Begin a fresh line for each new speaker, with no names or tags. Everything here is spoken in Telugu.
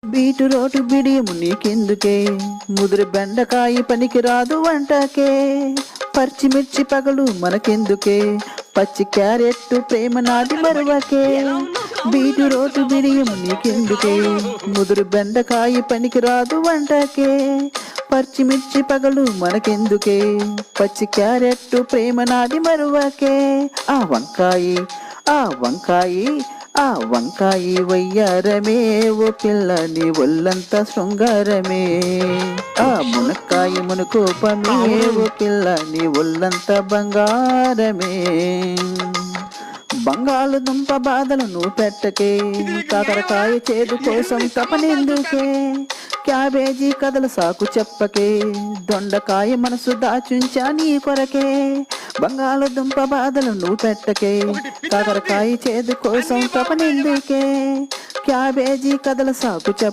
బీటురోటు బిడియము నీకెందుకే, ముదురు బెండకాయ పనికి రాదు వంటకే, పచ్చిమిర్చి పగలు మనకెందుకే, పచ్చి క్యారెట్ ప్రేమ నాది మరువకే. బీటురోటు బిడియము నీకెందుకే, ముదురు బెండకాయ పనికి రాదు వంటకే, పచ్చిమిర్చి పగలు మనకెందుకే, పచ్చి క్యారెట్ ప్రేమ నాది మరువకే. ఆ వంకాయి ఆ వంకాయి ఆ వంకాయి వయ్యారమే, ఓ పిల్ల నీ ఒళ్ళంతా శృంగారమే. ఆ మునక్కాయ మునుకోపమే, ఓ పిల్ల నీ ఒళ్ళంతా బంగారమే. బంగాళదుంప బాధలు నువ్వు పెట్టకే, కాకరకాయ చేదు కోసం తపనెందుకే, క్యాబేజీ కథల సాకు చెప్పకే, దొండకాయ మనసు దాచుంచా నీ కొరకే. బంగాళదుంప బాధలు నువ్వు పెట్టకే, కాకరకాయ చేదు కోసం తపనెందుకే, క్యాబేజీ కథల సాకు